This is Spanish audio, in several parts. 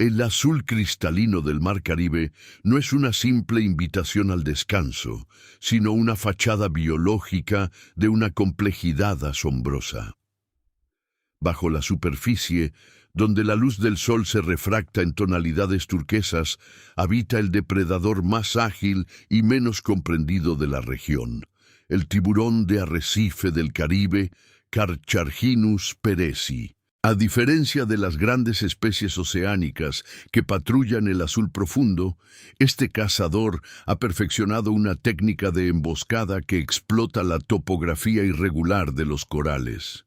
El azul cristalino del Mar Caribe no es una simple invitación al descanso, sino una fachada biológica de una complejidad asombrosa. Bajo la superficie, donde la luz del sol se refracta en tonalidades turquesas, habita el depredador más ágil y menos comprendido de la región, el tiburón de arrecife del Caribe, Carcharhinus perezi. A diferencia de las grandes especies oceánicas que patrullan el azul profundo, este cazador ha perfeccionado una técnica de emboscada que explota la topografía irregular de los corales.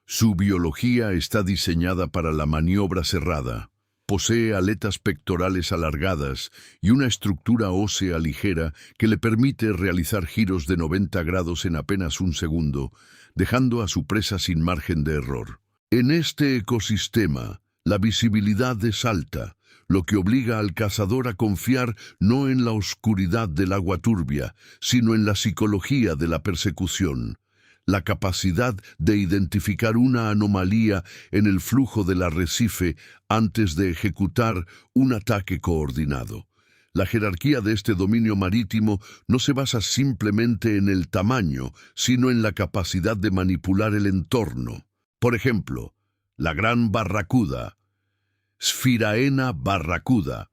Su biología está diseñada para la maniobra cerrada. Posee aletas pectorales alargadas y una estructura ósea ligera que le permite realizar giros de 90 grados en apenas un segundo, dejando a su presa sin margen de error. En este ecosistema, la visibilidad es alta, lo que obliga al cazador a confiar no en la oscuridad del agua turbia, sino en la psicología de la persecución, la capacidad de identificar una anomalía en el flujo del arrecife antes de ejecutar un ataque coordinado. La jerarquía de este dominio marítimo no se basa simplemente en el tamaño, sino en la capacidad de manipular el entorno. Por ejemplo, la gran barracuda, Sphiraena barracuda,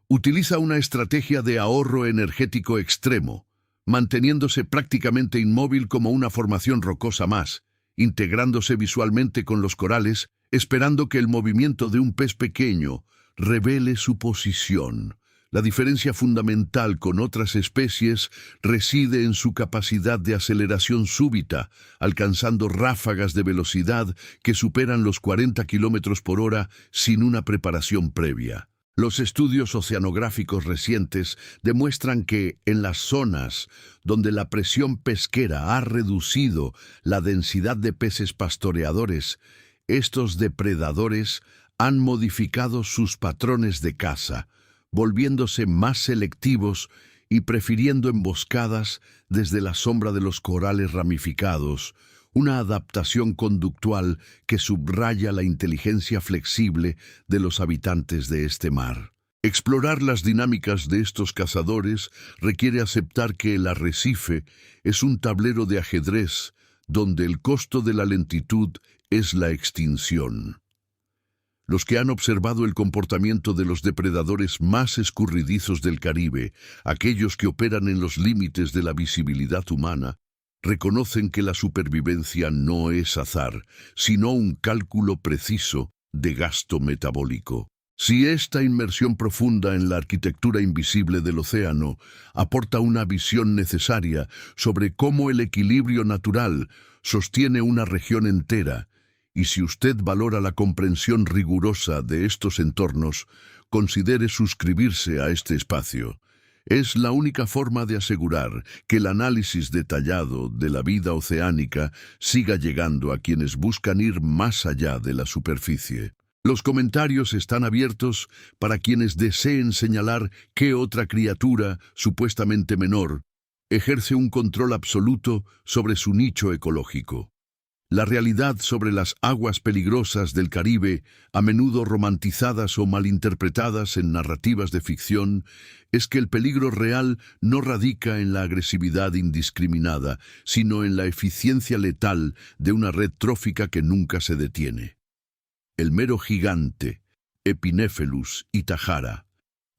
utiliza una estrategia de ahorro energético extremo, manteniéndose prácticamente inmóvil como una formación rocosa más, integrándose visualmente con los corales, esperando que el movimiento de un pez pequeño revele su posición. La diferencia fundamental con otras especies reside en su capacidad de aceleración súbita, alcanzando ráfagas de velocidad que superan los 40 kilómetros por hora sin una preparación previa. Los estudios oceanográficos recientes demuestran que, en las zonas donde la presión pesquera ha reducido la densidad de peces pastoreadores, estos depredadores han modificado sus patrones de caza, volviéndose más selectivos y prefiriendo emboscadas desde la sombra de los corales ramificados, una adaptación conductual que subraya la inteligencia flexible de los habitantes de este mar. Explorar las dinámicas de estos cazadores requiere aceptar que el arrecife es un tablero de ajedrez donde el costo de la lentitud es la extinción. Los que han observado el comportamiento de los depredadores más escurridizos del Caribe, aquellos que operan en los límites de la visibilidad humana, reconocen que la supervivencia no es azar, sino un cálculo preciso de gasto metabólico. Si esta inmersión profunda en la arquitectura invisible del océano aporta una visión necesaria sobre cómo el equilibrio natural sostiene una región entera, y si usted valora la comprensión rigurosa de estos entornos, considere suscribirse a este espacio. Es la única forma de asegurar que el análisis detallado de la vida oceánica siga llegando a quienes buscan ir más allá de la superficie. Los comentarios están abiertos para quienes deseen señalar qué otra criatura, supuestamente menor, ejerce un control absoluto sobre su nicho ecológico. La realidad sobre las aguas peligrosas del Caribe, a menudo romantizadas o malinterpretadas en narrativas de ficción, es que el peligro real no radica en la agresividad indiscriminada, sino en la eficiencia letal de una red trófica que nunca se detiene. El mero gigante, Epinephelus itajara,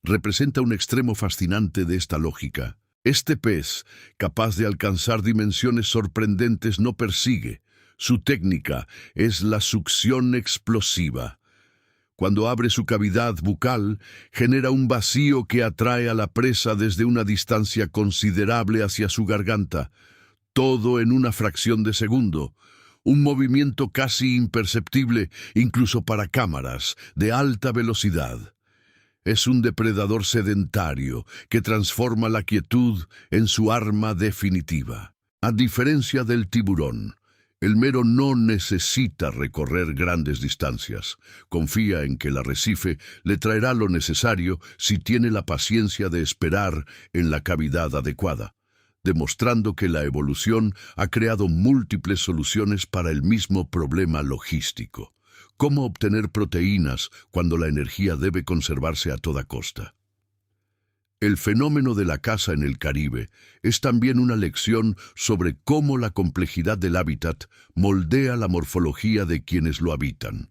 representa un extremo fascinante de esta lógica. Este pez, capaz de alcanzar dimensiones sorprendentes, no persigue. Su técnica es la succión explosiva. Cuando abre su cavidad bucal, genera un vacío que atrae a la presa desde una distancia considerable hacia su garganta, todo en una fracción de segundo. Un movimiento casi imperceptible, incluso para cámaras de alta velocidad. Es un depredador sedentario que transforma la quietud en su arma definitiva. A diferencia del tiburón, el mero no necesita recorrer grandes distancias. Confía en que el arrecife le traerá lo necesario si tiene la paciencia de esperar en la cavidad adecuada, demostrando que la evolución ha creado múltiples soluciones para el mismo problema logístico. cómo obtener proteínas cuando la energía debe conservarse a toda costa. El fenómeno de la caza en el Caribe es también una lección sobre cómo la complejidad del hábitat moldea la morfología de quienes lo habitan.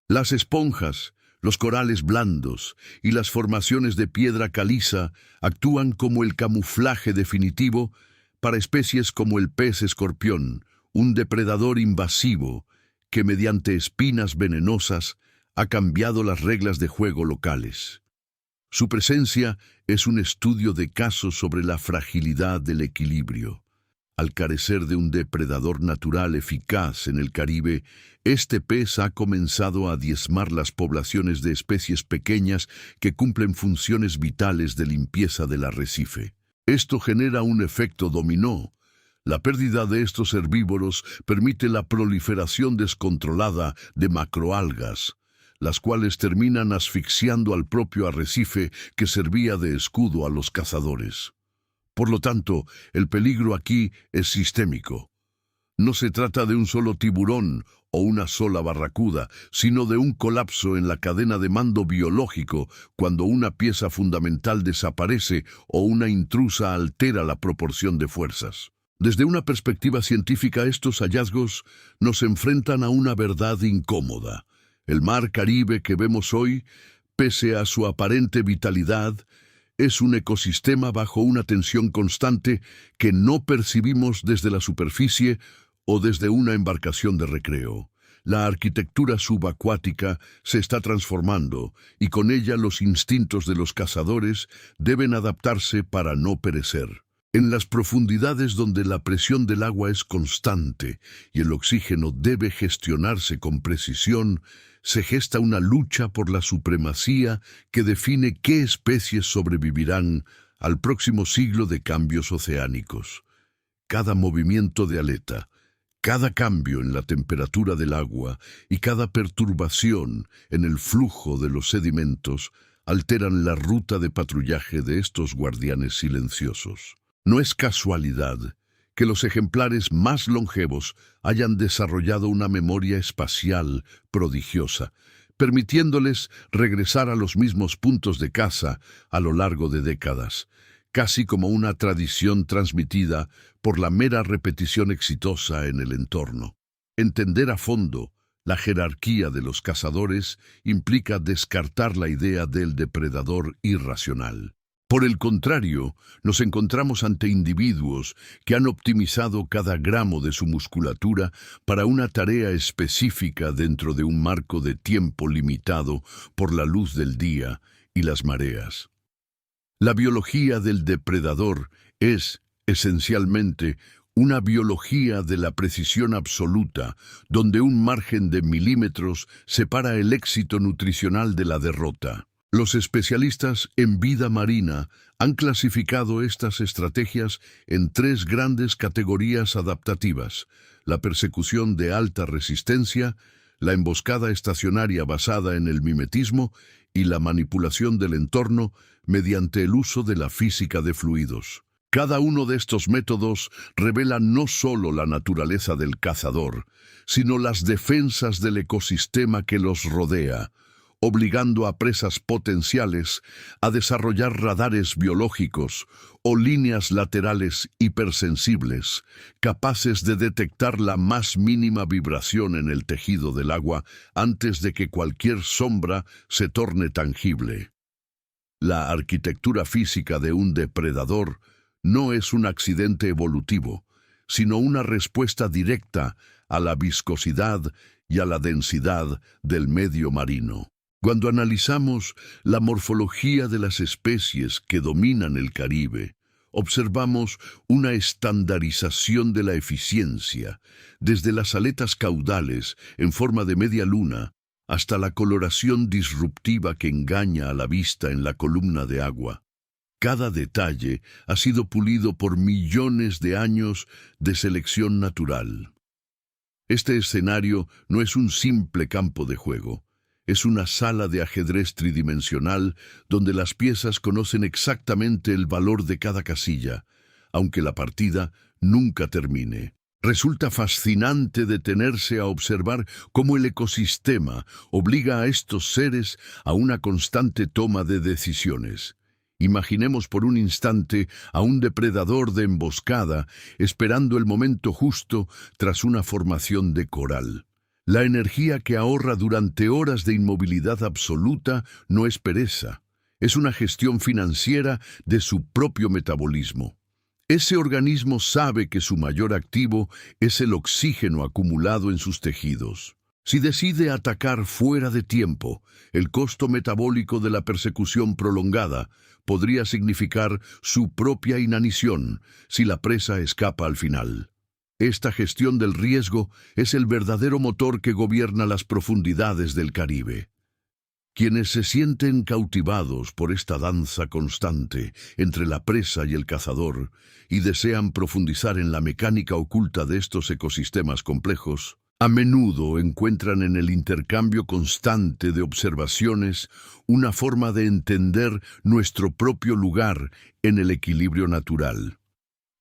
Las esponjas, los corales blandos y las formaciones de piedra caliza actúan como el camuflaje definitivo para especies como el pez escorpión, un depredador invasivo que mediante espinas venenosas ha cambiado las reglas de juego locales. Su presencia es un estudio de caso sobre la fragilidad del equilibrio. Al carecer de un depredador natural eficaz en el Caribe, este pez ha comenzado a diezmar las poblaciones de especies pequeñas que cumplen funciones vitales de limpieza del arrecife. Esto genera un efecto dominó. La pérdida de estos herbívoros permite la proliferación descontrolada de macroalgas, las cuales terminan asfixiando al propio arrecife que servía de escudo a los cazadores. Por lo tanto, el peligro aquí es sistémico. No se trata de un solo tiburón o una sola barracuda, sino de un colapso en la cadena de mando biológico cuando una pieza fundamental desaparece o una intrusa altera la proporción de fuerzas. Desde una perspectiva científica, estos hallazgos nos enfrentan a una verdad incómoda. El mar Caribe que vemos hoy, pese a su aparente vitalidad, es un ecosistema bajo una tensión constante que no percibimos desde la superficie o desde una embarcación de recreo. La arquitectura subacuática se está transformando y con ella los instintos de los cazadores deben adaptarse para no perecer. En las profundidades donde la presión del agua es constante y el oxígeno debe gestionarse con precisión, se gesta una lucha por la supremacía que define qué especies sobrevivirán al próximo siglo de cambios oceánicos. Cada movimiento de aleta, cada cambio en la temperatura del agua y cada perturbación en el flujo de los sedimentos alteran la ruta de patrullaje de estos guardianes silenciosos. No es casualidad que los ejemplares más longevos hayan desarrollado una memoria espacial prodigiosa, permitiéndoles regresar a los mismos puntos de caza a lo largo de décadas, casi como una tradición transmitida por la mera repetición exitosa en el entorno. Entender a fondo la jerarquía de los cazadores implica descartar la idea del depredador irracional. Por el contrario, nos encontramos ante individuos que han optimizado cada gramo de su musculatura para una tarea específica dentro de un marco de tiempo limitado por la luz del día y las mareas. La biología del depredador es, esencialmente, una biología de la precisión absoluta, donde un margen de milímetros separa el éxito nutricional de la derrota. Los especialistas en vida marina han clasificado estas estrategias en tres grandes categorías adaptativas: la persecución de alta resistencia, la emboscada estacionaria basada en el mimetismo y la manipulación del entorno mediante el uso de la física de fluidos. Cada uno de estos métodos revela no solo la naturaleza del cazador, sino las defensas del ecosistema que los rodea, obligando a presas potenciales a desarrollar radares biológicos o líneas laterales hipersensibles, capaces de detectar la más mínima vibración en el tejido del agua antes de que cualquier sombra se torne tangible. La arquitectura física de un depredador no es un accidente evolutivo, sino una respuesta directa a la viscosidad y a la densidad del medio marino. Cuando analizamos la morfología de las especies que dominan el Caribe, observamos una estandarización de la eficiencia, desde las aletas caudales en forma de media luna hasta la coloración disruptiva que engaña a la vista en la columna de agua. Cada detalle ha sido pulido por millones de años de selección natural. Este escenario no es un simple campo de juego. Es una sala de ajedrez tridimensional donde las piezas conocen exactamente el valor de cada casilla, aunque la partida nunca termine. Resulta fascinante detenerse a observar cómo el ecosistema obliga a estos seres a una constante toma de decisiones. Imaginemos por un instante a un depredador de emboscada esperando el momento justo tras una formación de coral. La energía que ahorra durante horas de inmovilidad absoluta no es pereza, es una gestión financiera de su propio metabolismo. Ese organismo sabe que su mayor activo es el oxígeno acumulado en sus tejidos. Si decide atacar fuera de tiempo, el costo metabólico de la persecución prolongada podría significar su propia inanición si la presa escapa al final. Esta gestión del riesgo es el verdadero motor que gobierna las profundidades del Caribe. Quienes se sienten cautivados por esta danza constante entre la presa y el cazador y desean profundizar en la mecánica oculta de estos ecosistemas complejos, a menudo encuentran en el intercambio constante de observaciones una forma de entender nuestro propio lugar en el equilibrio natural.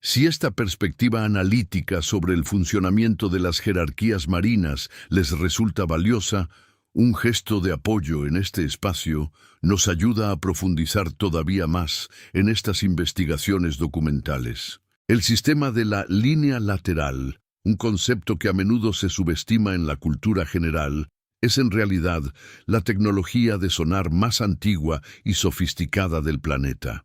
Si esta perspectiva analítica sobre el funcionamiento de las jerarquías marinas les resulta valiosa, un gesto de apoyo en este espacio nos ayuda a profundizar todavía más en estas investigaciones documentales. El sistema de la línea lateral, un concepto que a menudo se subestima en la cultura general, es en realidad la tecnología de sonar más antigua y sofisticada del planeta.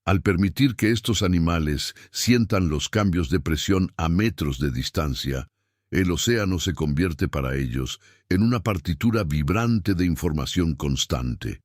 Al permitir que estos animales sientan los cambios de presión a metros de distancia, el océano se convierte para ellos en una partitura vibrante de información constante.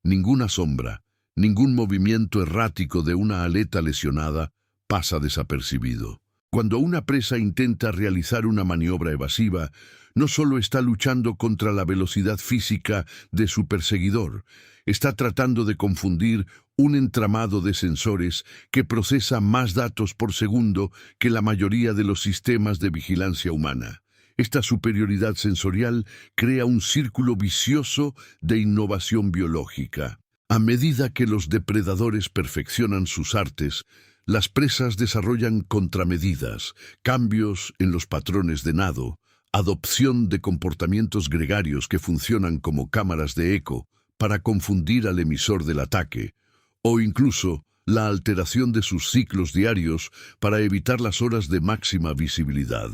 Ninguna sombra, ningún movimiento errático de una aleta lesionada pasa desapercibido. Cuando una presa intenta realizar una maniobra evasiva, no solo está luchando contra la velocidad física de su perseguidor, está tratando de confundir un entramado de sensores que procesa más datos por segundo que la mayoría de los sistemas de vigilancia humana. Esta superioridad sensorial crea un círculo vicioso de innovación biológica. A medida que los depredadores perfeccionan sus artes, las presas desarrollan contramedidas, cambios en los patrones de nado, adopción de comportamientos gregarios que funcionan como cámaras de eco para confundir al emisor del ataque, o incluso la alteración de sus ciclos diarios para evitar las horas de máxima visibilidad.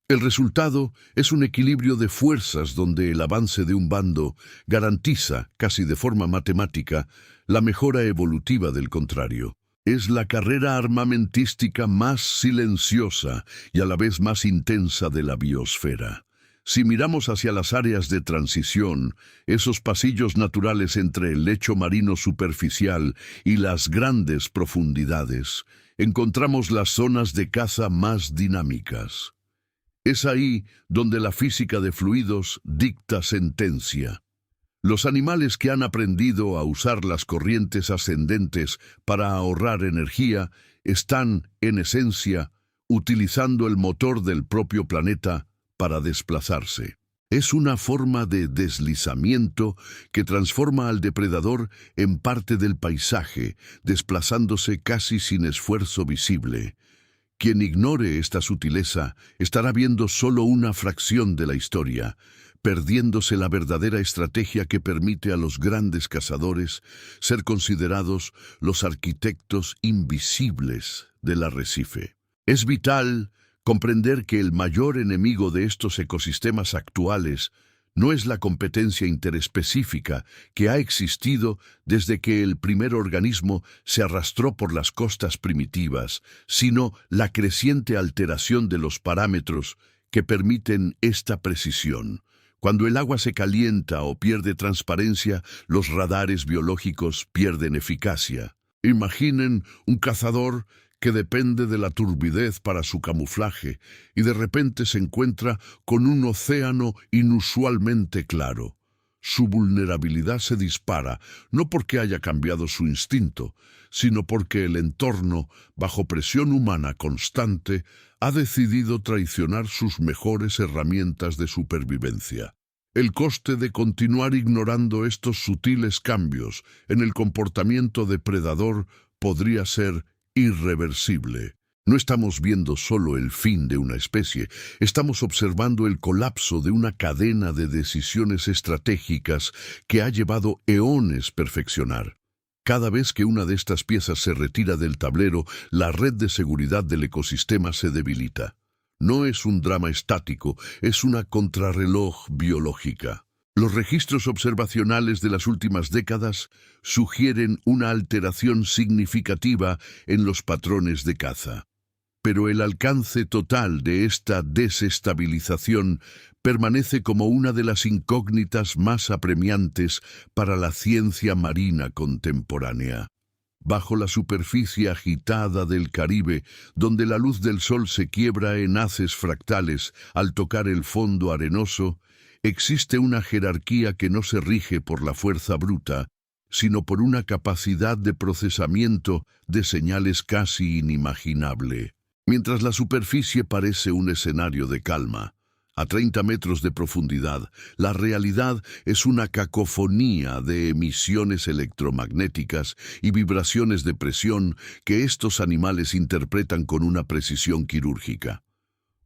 El resultado es un equilibrio de fuerzas donde el avance de un bando garantiza, casi de forma matemática, la mejora evolutiva del contrario. Es la carrera armamentística más silenciosa y a la vez más intensa de la biosfera. Si miramos hacia las áreas de transición, esos pasillos naturales entre el lecho marino superficial y las grandes profundidades, encontramos las zonas de caza más dinámicas. Es ahí donde la física de fluidos dicta sentencia. Los animales que han aprendido a usar las corrientes ascendentes para ahorrar energía están, en esencia, utilizando el motor del propio planeta para desplazarse. Es una forma de deslizamiento que transforma al depredador en parte del paisaje, desplazándose casi sin esfuerzo visible. Quien ignore esta sutileza estará viendo solo una fracción de la historia, perdiéndose la verdadera estrategia que permite a los grandes cazadores ser considerados los arquitectos invisibles del arrecife. Es vital comprender que el mayor enemigo de estos ecosistemas actuales no es la competencia interespecífica que ha existido desde que el primer organismo se arrastró por las costas primitivas, sino la creciente alteración de los parámetros que permiten esta precisión. Cuando el agua se calienta o pierde transparencia, los radares biológicos pierden eficacia. Imaginen un cazador que depende de la turbidez para su camuflaje y de repente se encuentra con un océano inusualmente claro. Su vulnerabilidad se dispara, no porque haya cambiado su instinto, sino porque el entorno, bajo presión humana constante, ha decidido traicionar sus mejores herramientas de supervivencia. El coste de continuar ignorando estos sutiles cambios en el comportamiento depredador podría ser irreversible. No estamos viendo solo el fin de una especie, estamos observando el colapso de una cadena de decisiones estratégicas que ha llevado eones perfeccionar. Cada vez que una de estas piezas se retira del tablero, la red de seguridad del ecosistema se debilita. No es un drama estático, es una contrarreloj biológica. Los registros observacionales de las últimas décadas sugieren una alteración significativa en los patrones de caza. Pero el alcance total de esta desestabilización permanece como una de las incógnitas más apremiantes para la ciencia marina contemporánea. Bajo la superficie agitada del Caribe, donde la luz del sol se quiebra en haces fractales al tocar el fondo arenoso, existe una jerarquía que no se rige por la fuerza bruta, sino por una capacidad de procesamiento de señales casi inimaginable. Mientras la superficie parece un escenario de calma, a 30 metros de profundidad, la realidad es una cacofonía de emisiones electromagnéticas y vibraciones de presión que estos animales interpretan con una precisión quirúrgica.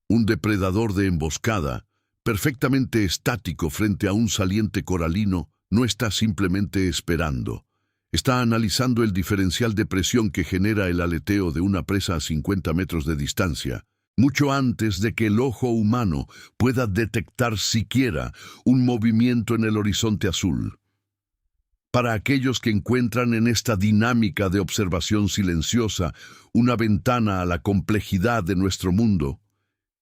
Un depredador de emboscada, perfectamente estático frente a un saliente coralino, no está simplemente esperando. Está analizando el diferencial de presión que genera el aleteo de una presa a 50 metros de distancia, mucho antes de que el ojo humano pueda detectar siquiera un movimiento en el horizonte azul. Para aquellos que encuentran en esta dinámica de observación silenciosa una ventana a la complejidad de nuestro mundo,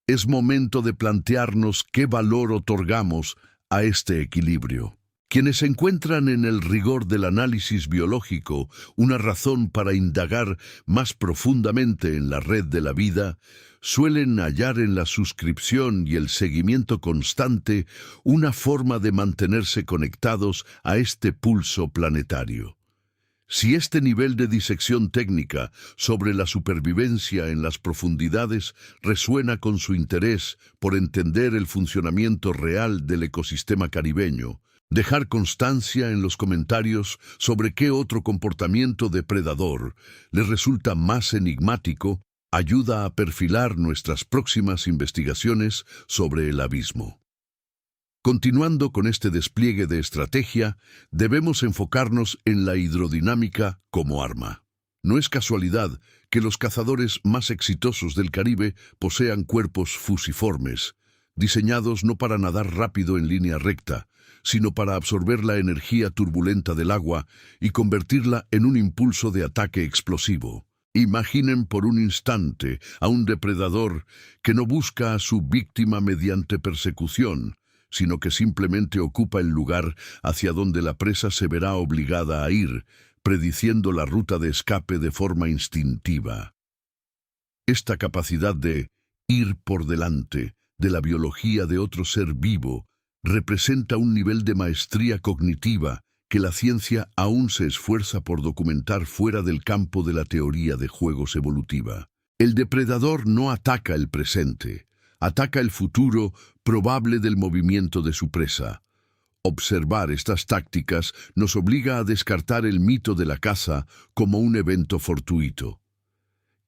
es momento de plantearnos qué valor otorgamos a este equilibrio. Quienes encuentran en el rigor del análisis biológico una razón para indagar más profundamente en la red de la vida, suelen hallar en la suscripción y el seguimiento constante una forma de mantenerse conectados a este pulso planetario. Si este nivel de disección técnica sobre la supervivencia en las profundidades resuena con su interés por entender el funcionamiento real del ecosistema caribeño, dejar constancia en los comentarios sobre qué otro comportamiento depredador les resulta más enigmático ayuda a perfilar nuestras próximas investigaciones sobre el abismo. Continuando con este despliegue de estrategia, debemos enfocarnos en la hidrodinámica como arma. No es casualidad que los cazadores más exitosos del Caribe posean cuerpos fusiformes, diseñados no para nadar rápido en línea recta, sino para absorber la energía turbulenta del agua y convertirla en un impulso de ataque explosivo. Imaginen por un instante a un depredador que no busca a su víctima mediante persecución, sino que simplemente ocupa el lugar hacia donde la presa se verá obligada a ir, prediciendo la ruta de escape de forma instintiva. Esta capacidad de ir por delante de la biología de otro ser vivo representa un nivel de maestría cognitiva que la ciencia aún se esfuerza por documentar fuera del campo de la teoría de juegos evolutiva. El depredador no ataca el presente, ataca el futuro probable del movimiento de su presa. Observar estas tácticas nos obliga a descartar el mito de la caza como un evento fortuito.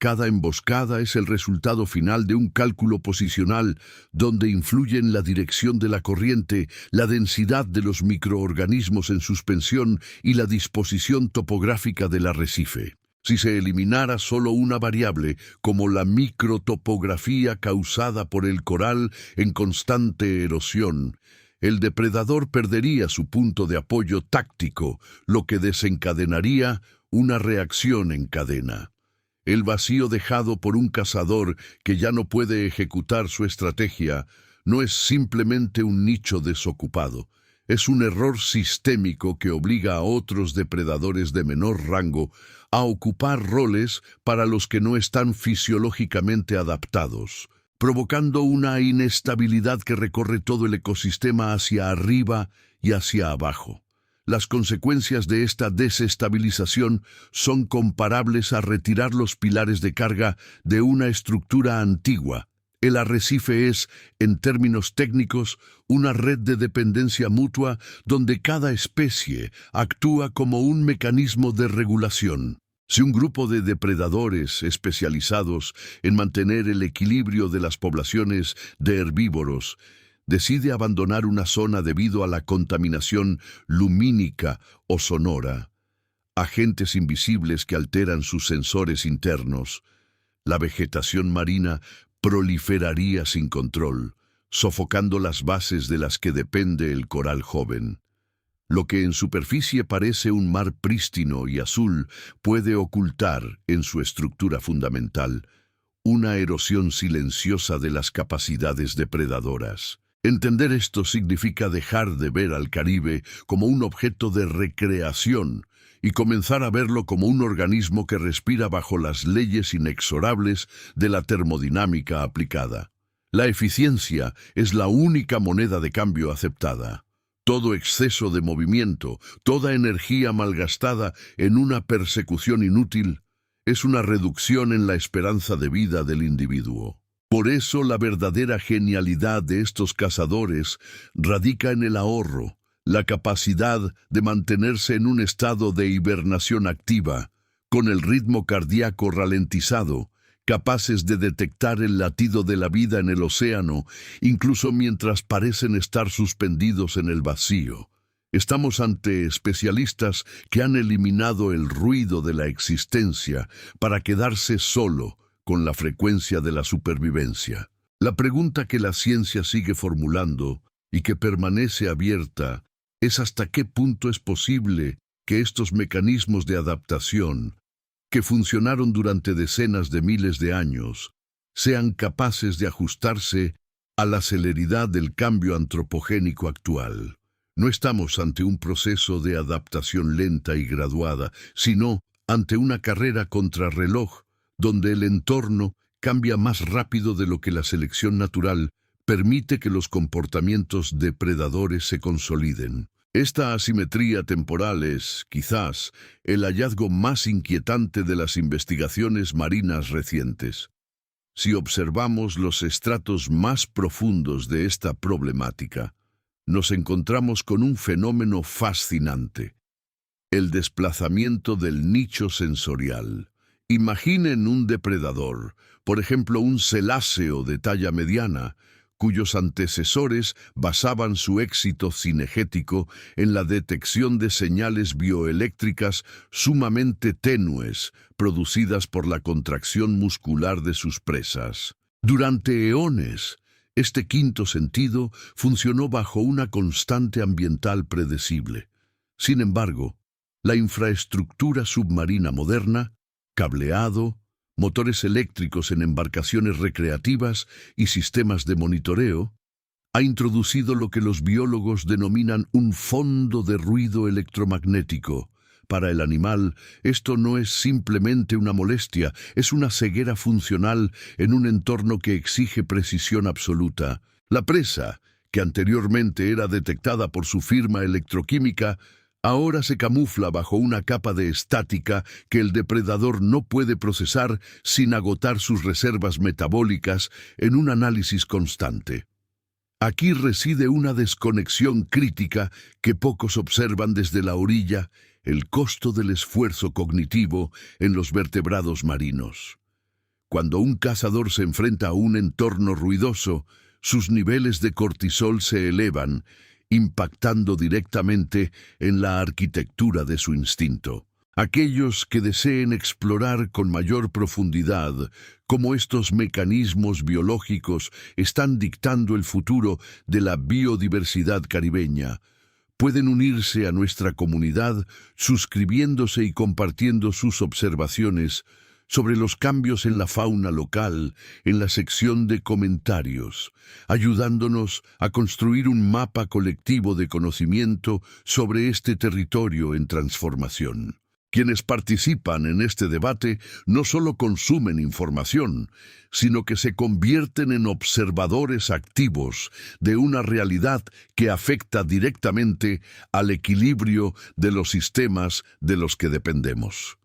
Cada emboscada es el resultado final de un cálculo posicional donde influyen la dirección de la corriente, la densidad de los microorganismos en suspensión y la disposición topográfica del arrecife. Si se eliminara solo una variable, como la microtopografía causada por el coral en constante erosión, el depredador perdería su punto de apoyo táctico, lo que desencadenaría una reacción en cadena. El vacío dejado por un cazador que ya no puede ejecutar su estrategia no es simplemente un nicho desocupado, es un error sistémico que obliga a otros depredadores de menor rango a ocupar roles para los que no están fisiológicamente adaptados, provocando una inestabilidad que recorre todo el ecosistema hacia arriba y hacia abajo. Las consecuencias de esta desestabilización son comparables a retirar los pilares de carga de una estructura antigua. El arrecife es, en términos técnicos, una red de dependencia mutua donde cada especie actúa como un mecanismo de regulación. Si un grupo de depredadores especializados en mantener el equilibrio de las poblaciones de herbívoros decide abandonar una zona debido a la contaminación lumínica o sonora, agentes invisibles que alteran sus sensores internos, la vegetación marina proliferaría sin control, sofocando las bases de las que depende el coral joven. Lo que en superficie parece un mar prístino y azul puede ocultar, en su estructura fundamental, una erosión silenciosa de las capacidades depredadoras. Entender esto significa dejar de ver al Caribe como un objeto de recreación y comenzar a verlo como un organismo que respira bajo las leyes inexorables de la termodinámica aplicada. La eficiencia es la única moneda de cambio aceptada. Todo exceso de movimiento, toda energía malgastada en una persecución inútil, es una reducción en la esperanza de vida del individuo. Por eso la verdadera genialidad de estos cazadores radica en el ahorro, la capacidad de mantenerse en un estado de hibernación activa, con el ritmo cardíaco ralentizado, capaces de detectar el latido de la vida en el océano, incluso mientras parecen estar suspendidos en el vacío. Estamos ante especialistas que han eliminado el ruido de la existencia para quedarse solo con la frecuencia de la supervivencia. La pregunta que la ciencia sigue formulando y que permanece abierta es hasta qué punto es posible que estos mecanismos de adaptación, que funcionaron durante decenas de miles de años, sean capaces de ajustarse a la celeridad del cambio antropogénico actual. No estamos ante un proceso de adaptación lenta y graduada, sino ante una carrera contrarreloj, donde el entorno cambia más rápido de lo que la selección natural permite que los comportamientos depredadores se consoliden. Esta asimetría temporal es, quizás, el hallazgo más inquietante de las investigaciones marinas recientes. Si observamos los estratos más profundos de esta problemática, nos encontramos con un fenómeno fascinante: el desplazamiento del nicho sensorial. Imaginen un depredador, por ejemplo un celáceo de talla mediana, cuyos antecesores basaban su éxito cinegético en la detección de señales bioeléctricas sumamente tenues producidas por la contracción muscular de sus presas. Durante eones, este quinto sentido funcionó bajo una constante ambiental predecible. Sin embargo, la infraestructura submarina moderna, cableado, motores eléctricos en embarcaciones recreativas y sistemas de monitoreo, ha introducido lo que los biólogos denominan un fondo de ruido electromagnético. Para el animal, esto no es simplemente una molestia, es una ceguera funcional en un entorno que exige precisión absoluta. La presa, que anteriormente era detectada por su firma electroquímica, ahora se camufla bajo una capa de estática que el depredador no puede procesar sin agotar sus reservas metabólicas en un análisis constante. Aquí reside una desconexión crítica que pocos observan desde la orilla: el costo del esfuerzo cognitivo en los vertebrados marinos. Cuando un cazador se enfrenta a un entorno ruidoso, sus niveles de cortisol se elevan, impactando directamente en la arquitectura de su instinto. Aquellos que deseen explorar con mayor profundidad cómo estos mecanismos biológicos están dictando el futuro de la biodiversidad caribeña, pueden unirse a nuestra comunidad suscribiéndose y compartiendo sus observaciones sobre los cambios en la fauna local en la sección de comentarios, ayudándonos a construir un mapa colectivo de conocimiento sobre este territorio en transformación. Quienes participan en este debate no solo consumen información, sino que se convierten en observadores activos de una realidad que afecta directamente al equilibrio de los sistemas de los que dependemos.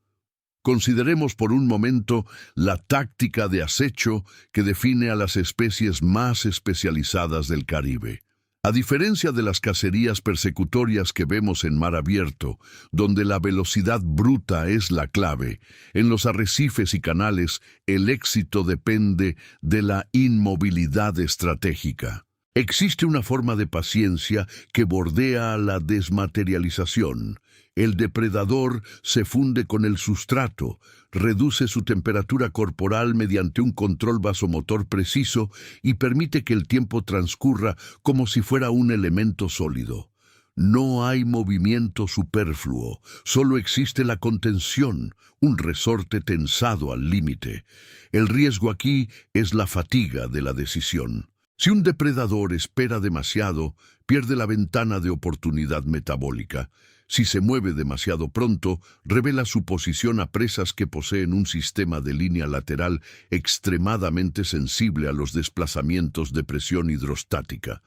Consideremos por un momento la táctica de acecho que define a las especies más especializadas del Caribe. A diferencia de las cacerías persecutorias que vemos en mar abierto, donde la velocidad bruta es la clave, en los arrecifes y canales el éxito depende de la inmovilidad estratégica. Existe una forma de paciencia que bordea la desmaterialización. El depredador se funde con el sustrato, reduce su temperatura corporal mediante un control vasomotor preciso y permite que el tiempo transcurra como si fuera un elemento sólido. No hay movimiento superfluo, solo existe la contención, un resorte tensado al límite. El riesgo aquí es la fatiga de la decisión. Si un depredador espera demasiado, pierde la ventana de oportunidad metabólica. Si se mueve demasiado pronto, revela su posición a presas que poseen un sistema de línea lateral extremadamente sensible a los desplazamientos de presión hidrostática.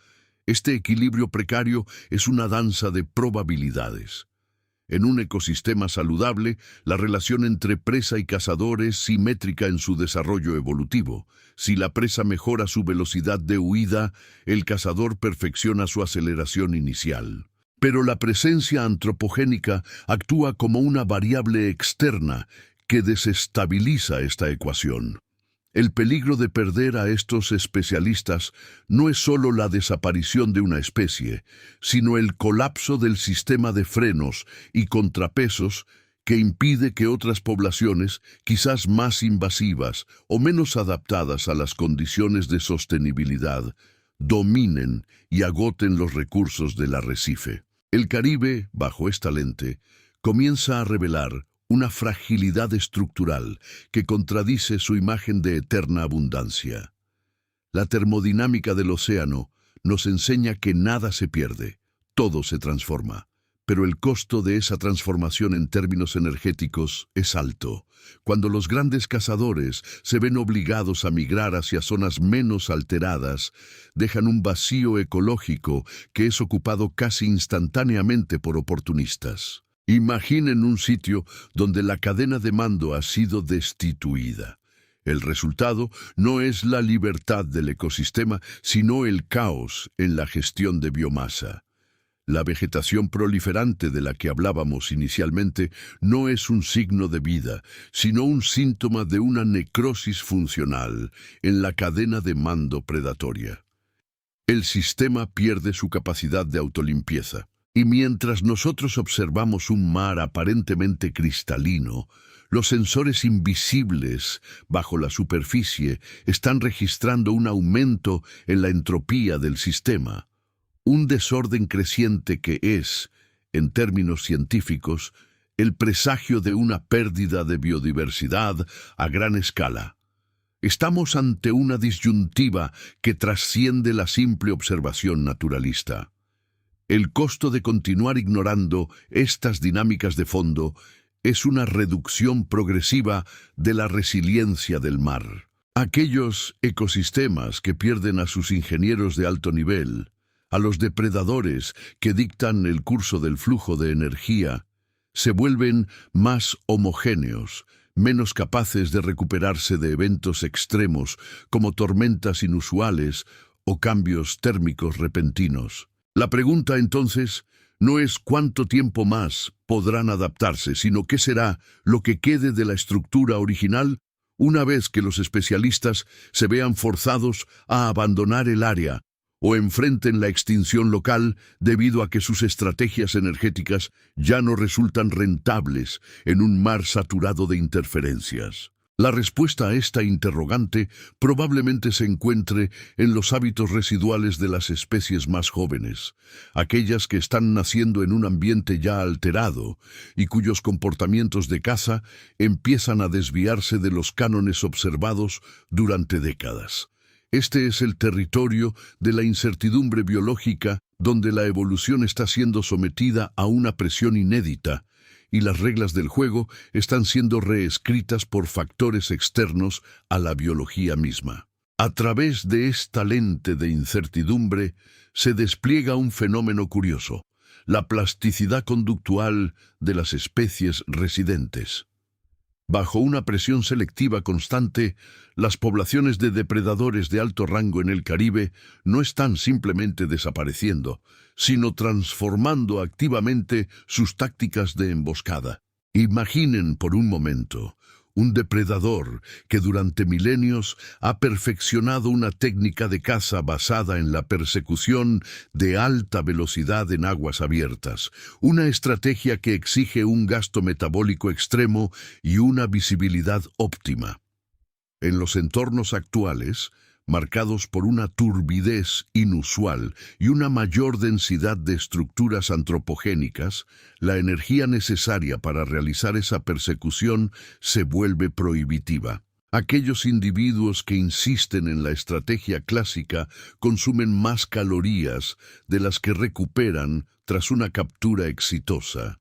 Este equilibrio precario es una danza de probabilidades. En un ecosistema saludable, la relación entre presa y cazador es simétrica en su desarrollo evolutivo. Si la presa mejora su velocidad de huida, el cazador perfecciona su aceleración inicial. Pero la presencia antropogénica actúa como una variable externa que desestabiliza esta ecuación. El peligro de perder a estos especialistas no es solo la desaparición de una especie, sino el colapso del sistema de frenos y contrapesos que impide que otras poblaciones, quizás más invasivas o menos adaptadas a las condiciones de sostenibilidad, dominen y agoten los recursos del arrecife. El Caribe, bajo esta lente, comienza a revelar una fragilidad estructural que contradice su imagen de eterna abundancia. La termodinámica del océano nos enseña que nada se pierde, todo se transforma, pero el costo de esa transformación en términos energéticos es alto. Cuando los grandes cazadores se ven obligados a migrar hacia zonas menos alteradas, dejan un vacío ecológico que es ocupado casi instantáneamente por oportunistas. Imaginen un sitio donde la cadena de mando ha sido destituida. El resultado no es la libertad del ecosistema, sino el caos en la gestión de biomasa. La vegetación proliferante de la que hablábamos inicialmente no es un signo de vida, sino un síntoma de una necrosis funcional en la cadena de mando predatoria. El sistema pierde su capacidad de autolimpieza. Y mientras nosotros observamos un mar aparentemente cristalino, los sensores invisibles bajo la superficie están registrando un aumento en la entropía del sistema, un desorden creciente que es, en términos científicos, el presagio de una pérdida de biodiversidad a gran escala. Estamos ante una disyuntiva que trasciende la simple observación naturalista. El costo de continuar ignorando estas dinámicas de fondo es una reducción progresiva de la resiliencia del mar. Aquellos ecosistemas que pierden a sus ingenieros de alto nivel, a los depredadores que dictan el curso del flujo de energía, se vuelven más homogéneos, menos capaces de recuperarse de eventos extremos como tormentas inusuales o cambios térmicos repentinos. La pregunta, entonces, no es cuánto tiempo más podrán adaptarse, sino qué será lo que quede de la estructura original una vez que los especialistas se vean forzados a abandonar el área o enfrenten la extinción local debido a que sus estrategias energéticas ya no resultan rentables en un mar saturado de interferencias. La respuesta a esta interrogante probablemente se encuentre en los hábitos residuales de las especies más jóvenes, aquellas que están naciendo en un ambiente ya alterado y cuyos comportamientos de caza empiezan a desviarse de los cánones observados durante décadas. Este es el territorio de la incertidumbre biológica donde la evolución está siendo sometida a una presión inédita, y las reglas del juego están siendo reescritas por factores externos a la biología misma. A través de esta lente de incertidumbre se despliega un fenómeno curioso, la plasticidad conductual de las especies residentes. Bajo una presión selectiva constante, las poblaciones de depredadores de alto rango en el Caribe no están simplemente desapareciendo, sino transformando activamente sus tácticas de emboscada. Imaginen por un momento un depredador que durante milenios ha perfeccionado una técnica de caza basada en la persecución de alta velocidad en aguas abiertas, una estrategia que exige un gasto metabólico extremo y una visibilidad óptima. En los entornos actuales, marcados por una turbidez inusual y una mayor densidad de estructuras antropogénicas, la energía necesaria para realizar esa persecución se vuelve prohibitiva. Aquellos individuos que insisten en la estrategia clásica consumen más calorías de las que recuperan tras una captura exitosa.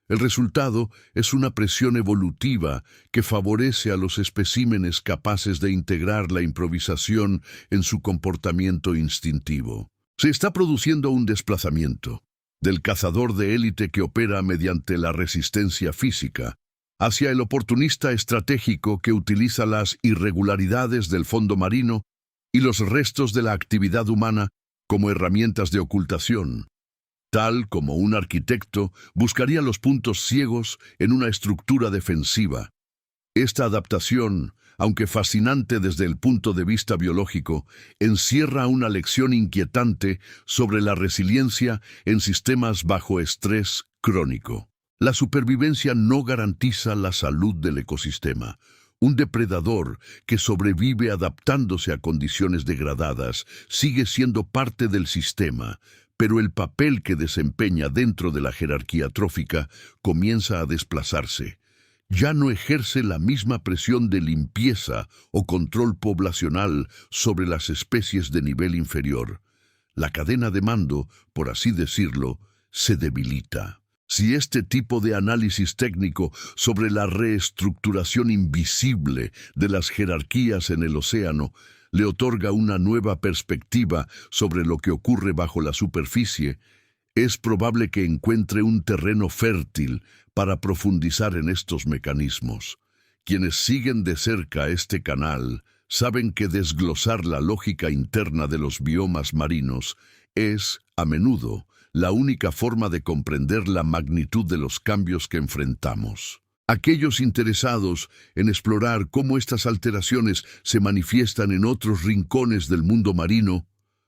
El resultado es una presión evolutiva que favorece a los especímenes capaces de integrar la improvisación en su comportamiento instintivo. Se está produciendo un desplazamiento del cazador de élite que opera mediante la resistencia física hacia el oportunista estratégico que utiliza las irregularidades del fondo marino y los restos de la actividad humana como herramientas de ocultación. Tal como un arquitecto buscaría los puntos ciegos en una estructura defensiva. Esta adaptación, aunque fascinante desde el punto de vista biológico, encierra una lección inquietante sobre la resiliencia en sistemas bajo estrés crónico. La supervivencia no garantiza la salud del ecosistema. Un depredador que sobrevive adaptándose a condiciones degradadas sigue siendo parte del sistema, pero el papel que desempeña dentro de la jerarquía trófica comienza a desplazarse. Ya no ejerce la misma presión de limpieza o control poblacional sobre las especies de nivel inferior. La cadena de mando, por así decirlo, se debilita. Si este tipo de análisis técnico sobre la reestructuración invisible de las jerarquías en el océano le otorga una nueva perspectiva sobre lo que ocurre bajo la superficie, es probable que encuentre un terreno fértil para profundizar en estos mecanismos. Quienes siguen de cerca este canal saben que desglosar la lógica interna de los biomas marinos es, a menudo, la única forma de comprender la magnitud de los cambios que enfrentamos. Aquellos interesados en explorar cómo estas alteraciones se manifiestan en otros rincones del mundo marino,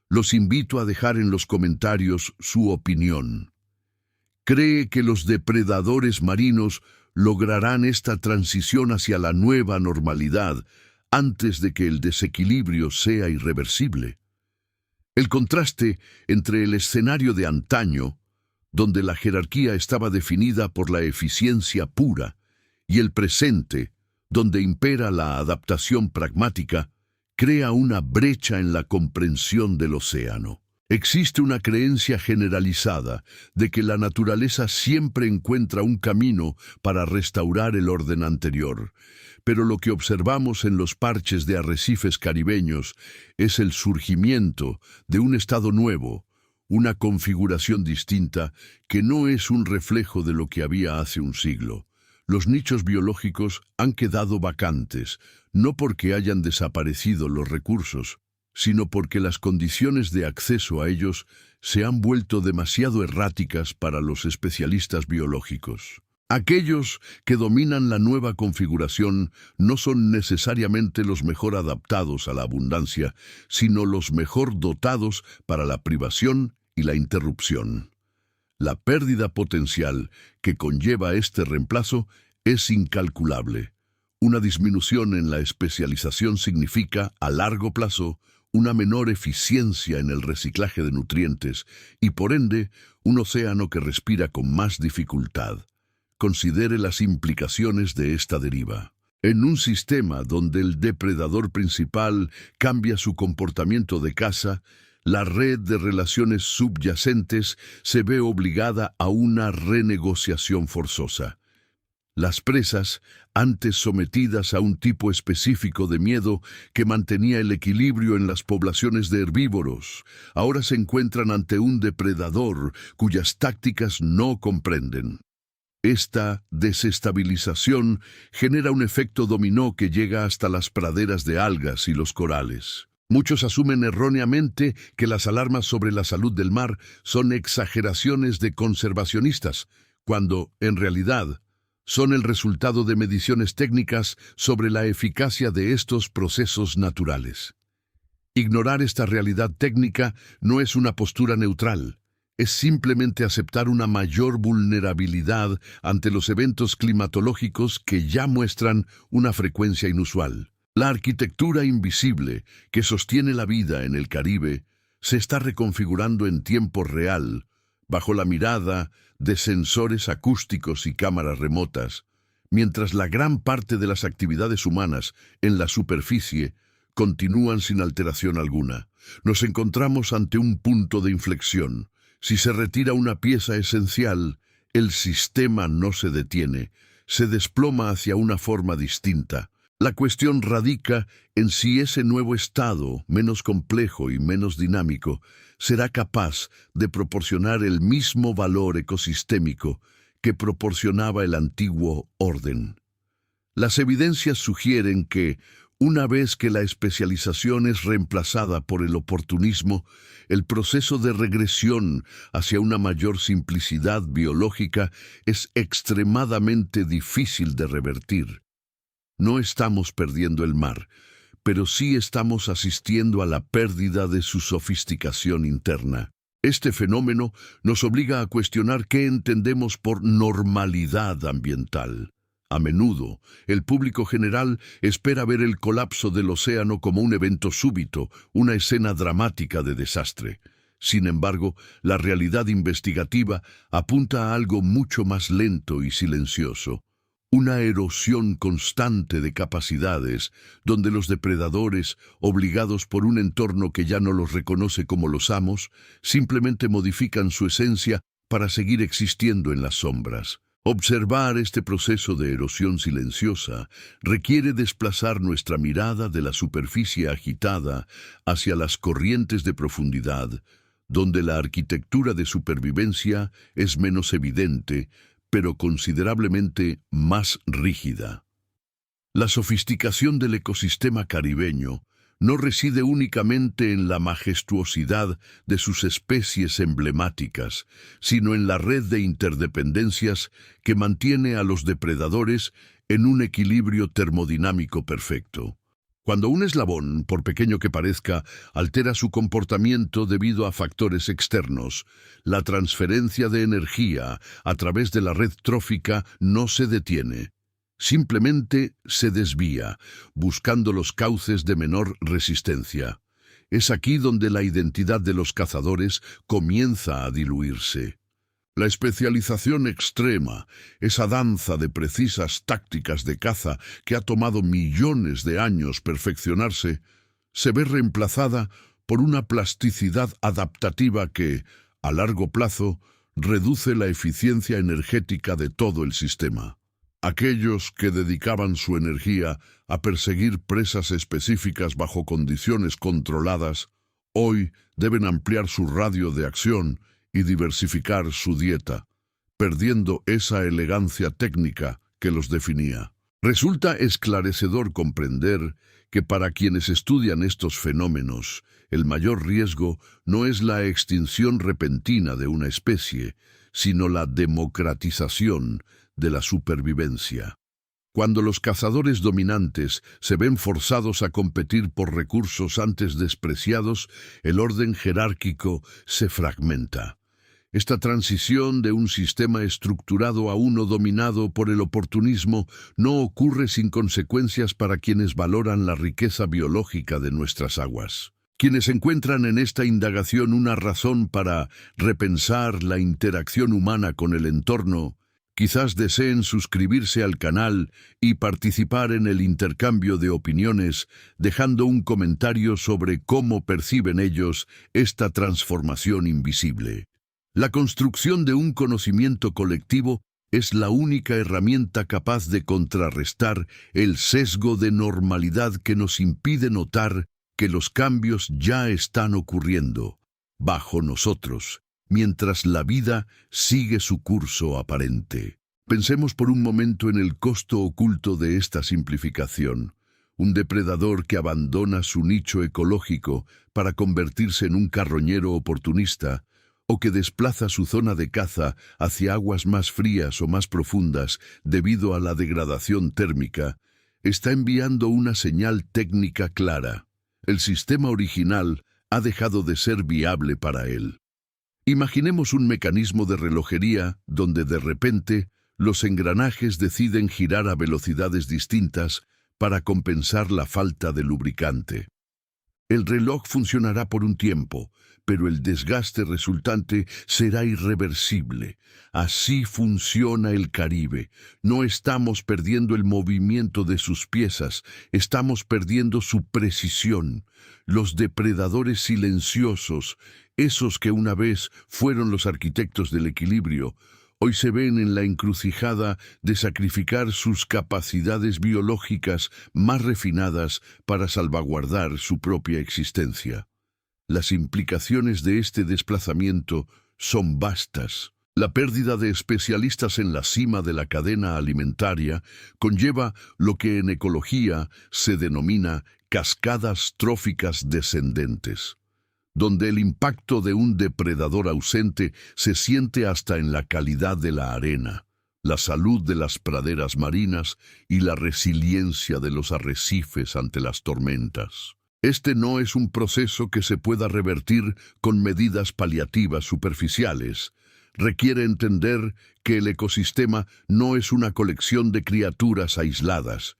los invito a dejar en los comentarios su opinión. ¿Cree que los depredadores marinos lograrán esta transición hacia la nueva normalidad antes de que el desequilibrio sea irreversible? El contraste entre el escenario de antaño, donde la jerarquía estaba definida por la eficiencia pura, y el presente, donde impera la adaptación pragmática, crea una brecha en la comprensión del océano. Existe una creencia generalizada de que la naturaleza siempre encuentra un camino para restaurar el orden anterior, pero lo que observamos en los parches de arrecifes caribeños es el surgimiento de un estado nuevo, una configuración distinta que no es un reflejo de lo que había hace un siglo. Los nichos biológicos han quedado vacantes, no porque hayan desaparecido los recursos, sino porque las condiciones de acceso a ellos se han vuelto demasiado erráticas para los especialistas biológicos. Aquellos que dominan la nueva configuración no son necesariamente los mejor adaptados a la abundancia, sino los mejor dotados para la privación y la interrupción. La pérdida potencial que conlleva este reemplazo es incalculable. Una disminución en la especialización significa, a largo plazo, una menor eficiencia en el reciclaje de nutrientes y, por ende, un océano que respira con más dificultad. Considere las implicaciones de esta deriva. En un sistema donde el depredador principal cambia su comportamiento de caza, la red de relaciones subyacentes se ve obligada a una renegociación forzosa. Las presas, antes sometidas a un tipo específico de miedo que mantenía el equilibrio en las poblaciones de herbívoros, ahora se encuentran ante un depredador cuyas tácticas no comprenden. Esta desestabilización genera un efecto dominó que llega hasta las praderas de algas y los corales. Muchos asumen erróneamente que las alarmas sobre la salud del mar son exageraciones de conservacionistas, cuando, en realidad, son el resultado de mediciones técnicas sobre la eficacia de estos procesos naturales. Ignorar esta realidad técnica no es una postura neutral. Es simplemente aceptar una mayor vulnerabilidad ante los eventos climatológicos que ya muestran una frecuencia inusual. La arquitectura invisible que sostiene la vida en el Caribe se está reconfigurando en tiempo real, bajo la mirada de sensores acústicos y cámaras remotas, mientras la gran parte de las actividades humanas en la superficie continúan sin alteración alguna. Nos encontramos ante un punto de inflexión. Si se retira una pieza esencial, el sistema no se detiene, se desploma hacia una forma distinta. La cuestión radica en si ese nuevo estado, menos complejo y menos dinámico, será capaz de proporcionar el mismo valor ecosistémico que proporcionaba el antiguo orden. Las evidencias sugieren que, una vez que la especialización es reemplazada por el oportunismo, el proceso de regresión hacia una mayor simplicidad biológica es extremadamente difícil de revertir. No estamos perdiendo el mar, pero sí estamos asistiendo a la pérdida de su sofisticación interna. Este fenómeno nos obliga a cuestionar qué entendemos por normalidad ambiental. A menudo, el público general espera ver el colapso del océano como un evento súbito, una escena dramática de desastre. Sin embargo, la realidad investigativa apunta a algo mucho más lento y silencioso. Una erosión constante de capacidades, donde los depredadores, obligados por un entorno que ya no los reconoce como los amos, simplemente modifican su esencia para seguir existiendo en las sombras. Observar este proceso de erosión silenciosa requiere desplazar nuestra mirada de la superficie agitada hacia las corrientes de profundidad, donde la arquitectura de supervivencia es menos evidente, pero considerablemente más rígida. La sofisticación del ecosistema caribeño no reside únicamente en la majestuosidad de sus especies emblemáticas, sino en la red de interdependencias que mantiene a los depredadores en un equilibrio termodinámico perfecto. Cuando un eslabón, por pequeño que parezca, altera su comportamiento debido a factores externos, la transferencia de energía a través de la red trófica no se detiene. Simplemente se desvía, buscando los cauces de menor resistencia. Es aquí donde la identidad de los cazadores comienza a diluirse. La especialización extrema, esa danza de precisas tácticas de caza que ha tomado millones de años perfeccionarse, se ve reemplazada por una plasticidad adaptativa que, a largo plazo, reduce la eficiencia energética de todo el sistema. Aquellos que dedicaban su energía a perseguir presas específicas bajo condiciones controladas, hoy deben ampliar su radio de acción y diversificar su dieta, perdiendo esa elegancia técnica que los definía. Resulta esclarecedor comprender que para quienes estudian estos fenómenos, el mayor riesgo no es la extinción repentina de una especie, sino la democratización de la supervivencia. Cuando los cazadores dominantes se ven forzados a competir por recursos antes despreciados, el orden jerárquico se fragmenta. Esta transición de un sistema estructurado a uno dominado por el oportunismo no ocurre sin consecuencias para quienes valoran la riqueza biológica de nuestras aguas. Quienes encuentran en esta indagación una razón para repensar la interacción humana con el entorno, quizás deseen suscribirse al canal y participar en el intercambio de opiniones, dejando un comentario sobre cómo perciben ellos esta transformación invisible. La construcción de un conocimiento colectivo es la única herramienta capaz de contrarrestar el sesgo de normalidad que nos impide notar que los cambios ya están ocurriendo bajo nosotros, mientras la vida sigue su curso aparente. Pensemos por un momento en el costo oculto de esta simplificación. Un depredador que abandona su nicho ecológico para convertirse en un carroñero oportunista, o que desplaza su zona de caza hacia aguas más frías o más profundas debido a la degradación térmica, está enviando una señal técnica clara. El sistema original ha dejado de ser viable para él. Imaginemos un mecanismo de relojería donde de repente los engranajes deciden girar a velocidades distintas para compensar la falta de lubricante. El reloj funcionará por un tiempo, pero el desgaste resultante será irreversible. Así funciona el Caribe. No estamos perdiendo el movimiento de sus piezas, estamos perdiendo su precisión. Los depredadores silenciosos, esos que una vez fueron los arquitectos del equilibrio, hoy se ven en la encrucijada de sacrificar sus capacidades biológicas más refinadas para salvaguardar su propia existencia. Las implicaciones de este desplazamiento son vastas. La pérdida de especialistas en la cima de la cadena alimentaria conlleva lo que en ecología se denomina cascadas tróficas descendentes, donde el impacto de un depredador ausente se siente hasta en la calidad de la arena, la salud de las praderas marinas y la resiliencia de los arrecifes ante las tormentas. Este no es un proceso que se pueda revertir con medidas paliativas superficiales. Requiere entender que el ecosistema no es una colección de criaturas aisladas,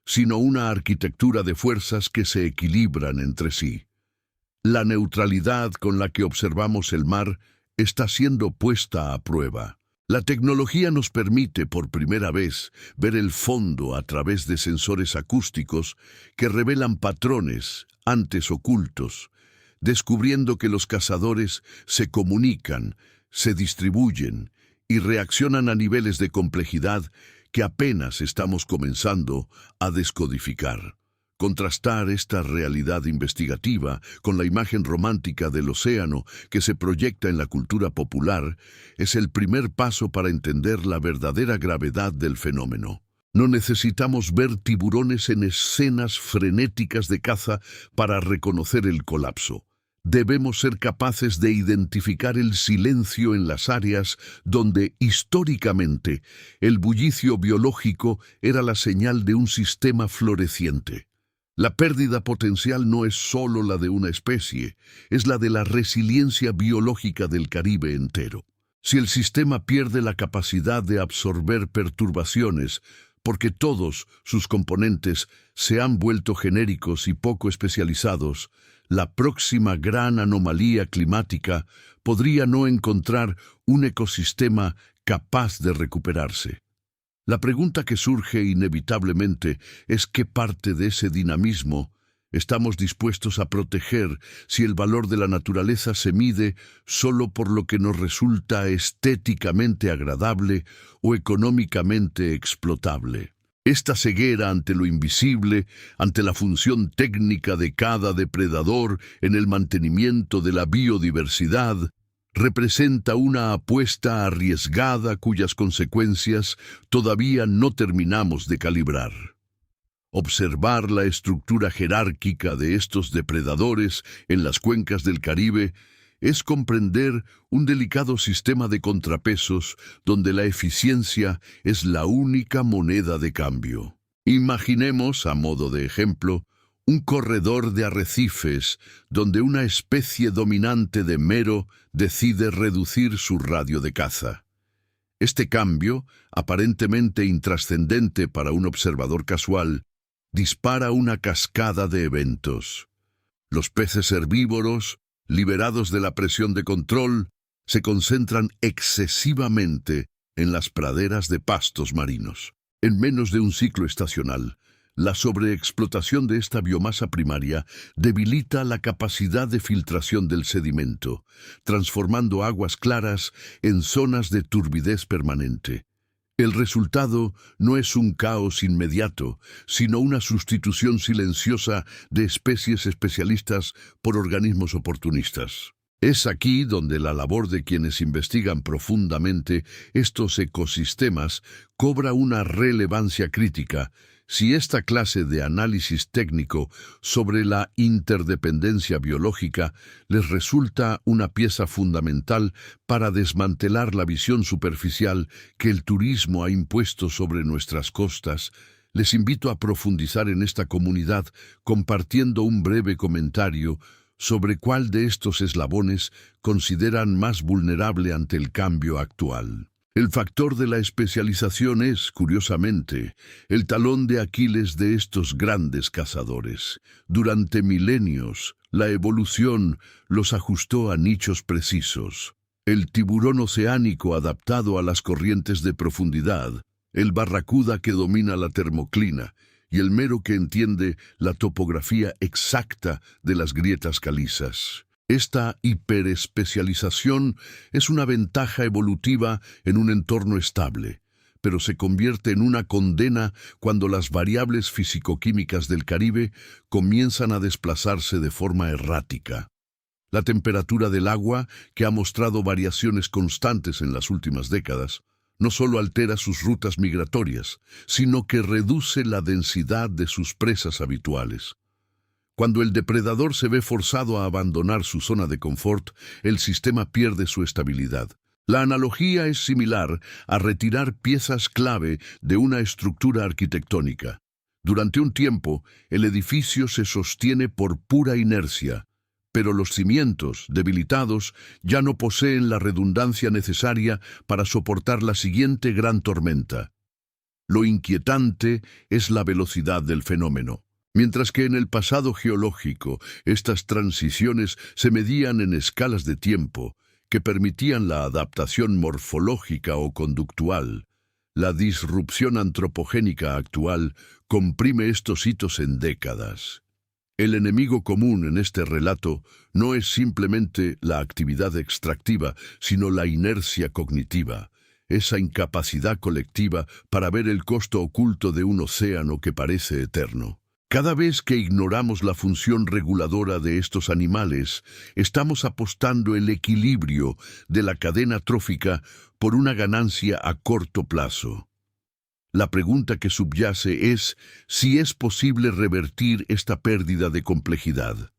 sino una arquitectura de fuerzas que se equilibran entre sí. La neutralidad con la que observamos el mar está siendo puesta a prueba. La tecnología nos permite por primera vez ver el fondo a través de sensores acústicos que revelan patrones antes ocultos, descubriendo que los cazadores se comunican, se distribuyen y reaccionan a niveles de complejidad que apenas estamos comenzando a descodificar. Contrastar esta realidad investigativa con la imagen romántica del océano que se proyecta en la cultura popular es el primer paso para entender la verdadera gravedad del fenómeno. No necesitamos ver tiburones en escenas frenéticas de caza para reconocer el colapso. Debemos ser capaces de identificar el silencio en las áreas donde, históricamente, el bullicio biológico era la señal de un sistema floreciente. La pérdida potencial no es solo la de una especie, es la de la resiliencia biológica del Caribe entero. Si el sistema pierde la capacidad de absorber perturbaciones, porque todos sus componentes se han vuelto genéricos y poco especializados, la próxima gran anomalía climática podría no encontrar un ecosistema capaz de recuperarse. La pregunta que surge inevitablemente es qué parte de ese dinamismo estamos dispuestos a proteger si el valor de la naturaleza se mide solo por lo que nos resulta estéticamente agradable o económicamente explotable. Esta ceguera ante lo invisible, ante la función técnica de cada depredador en el mantenimiento de la biodiversidad, representa una apuesta arriesgada cuyas consecuencias todavía no terminamos de calibrar. Observar la estructura jerárquica de estos depredadores en las cuencas del Caribe es comprender un delicado sistema de contrapesos donde la eficiencia es la única moneda de cambio. Imaginemos, a modo de ejemplo, un corredor de arrecifes donde una especie dominante de mero decide reducir su radio de caza. Este cambio, aparentemente intrascendente para un observador casual, dispara una cascada de eventos. Los peces herbívoros, liberados de la presión de control, se concentran excesivamente en las praderas de pastos marinos. En menos de un ciclo estacional, la sobreexplotación de esta biomasa primaria debilita la capacidad de filtración del sedimento, transformando aguas claras en zonas de turbidez permanente. El resultado no es un caos inmediato, sino una sustitución silenciosa de especies especialistas por organismos oportunistas. Es aquí donde la labor de quienes investigan profundamente estos ecosistemas cobra una relevancia crítica. Si esta clase de análisis técnico sobre la interdependencia biológica les resulta una pieza fundamental para desmantelar la visión superficial que el turismo ha impuesto sobre nuestras costas, les invito a profundizar en esta comunidad compartiendo un breve comentario sobre cuál de estos eslabones consideran más vulnerable ante el cambio actual. El factor de la especialización es, curiosamente, el talón de Aquiles de estos grandes cazadores. Durante milenios, la evolución los ajustó a nichos precisos. El tiburón oceánico adaptado a las corrientes de profundidad, el barracuda que domina la termoclina, y el mero que entiende la topografía exacta de las grietas calizas. Esta hiperespecialización es una ventaja evolutiva en un entorno estable, pero se convierte en una condena cuando las variables fisicoquímicas del Caribe comienzan a desplazarse de forma errática. La temperatura del agua, que ha mostrado variaciones constantes en las últimas décadas, no solo altera sus rutas migratorias, sino que reduce la densidad de sus presas habituales. Cuando el depredador se ve forzado a abandonar su zona de confort, el sistema pierde su estabilidad. La analogía es similar a retirar piezas clave de una estructura arquitectónica. Durante un tiempo, el edificio se sostiene por pura inercia, pero los cimientos, debilitados, ya no poseen la redundancia necesaria para soportar la siguiente gran tormenta. Lo inquietante es la velocidad del fenómeno. Mientras que en el pasado geológico estas transiciones se medían en escalas de tiempo que permitían la adaptación morfológica o conductual, la disrupción antropogénica actual comprime estos hitos en décadas. El enemigo común en este relato no es simplemente la actividad extractiva, sino la inercia cognitiva, esa incapacidad colectiva para ver el costo oculto de un océano que parece eterno. Cada vez que ignoramos la función reguladora de estos animales, estamos apostando el equilibrio de la cadena trófica por una ganancia a corto plazo. La pregunta que subyace es si es posible revertir esta pérdida de complejidad.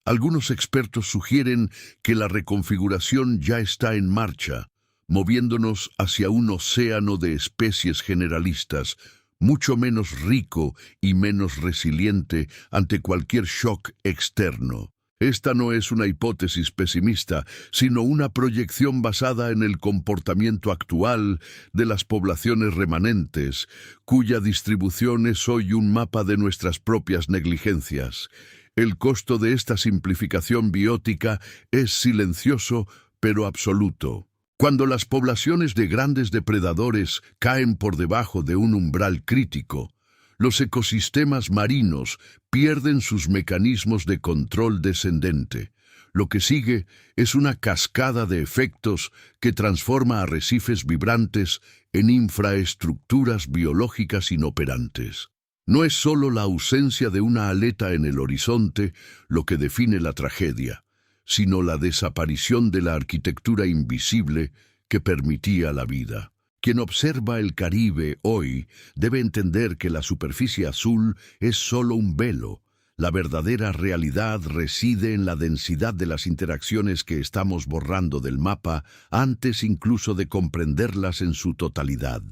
Algunos expertos sugieren que la reconfiguración ya está en marcha, moviéndonos hacia un océano de especies generalistas, mucho menos rico y menos resiliente ante cualquier shock externo. Esta no es una hipótesis pesimista, sino una proyección basada en el comportamiento actual de las poblaciones remanentes, cuya distribución es hoy un mapa de nuestras propias negligencias. El costo de esta simplificación biótica es silencioso, pero absoluto. Cuando las poblaciones de grandes depredadores caen por debajo de un umbral crítico, los ecosistemas marinos pierden sus mecanismos de control descendente. Lo que sigue es una cascada de efectos que transforma arrecifes vibrantes en infraestructuras biológicas inoperantes. No es solo la ausencia de una aleta en el horizonte lo que define la tragedia, sino la desaparición de la arquitectura invisible que permitía la vida. Quien observa el Caribe hoy debe entender que la superficie azul es solo un velo. La verdadera realidad reside en la densidad de las interacciones que estamos borrando del mapa antes incluso de comprenderlas en su totalidad.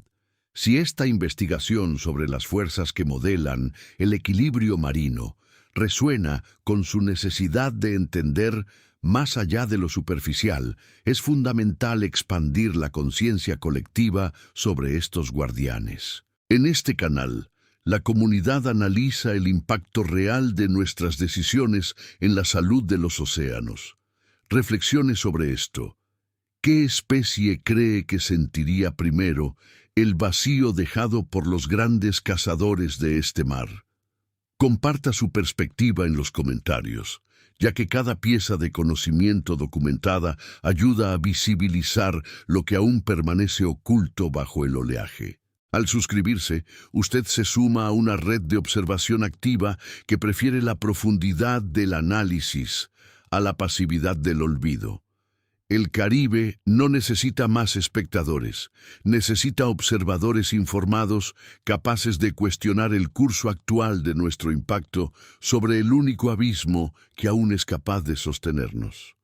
Si esta investigación sobre las fuerzas que modelan el equilibrio marino resuena con su necesidad de entender más allá de lo superficial, es fundamental expandir la conciencia colectiva sobre estos guardianes. En este canal, la comunidad analiza el impacto real de nuestras decisiones en la salud de los océanos. Reflexione sobre esto. ¿Qué especie cree que sentiría primero el vacío dejado por los grandes cazadores de este mar? Comparta su perspectiva en los comentarios, ya que cada pieza de conocimiento documentada ayuda a visibilizar lo que aún permanece oculto bajo el oleaje. Al suscribirse, usted se suma a una red de observación activa que prefiere la profundidad del análisis a la pasividad del olvido. El Caribe no necesita más espectadores, necesita observadores informados capaces de cuestionar el curso actual de nuestro impacto sobre el único abismo que aún es capaz de sostenernos.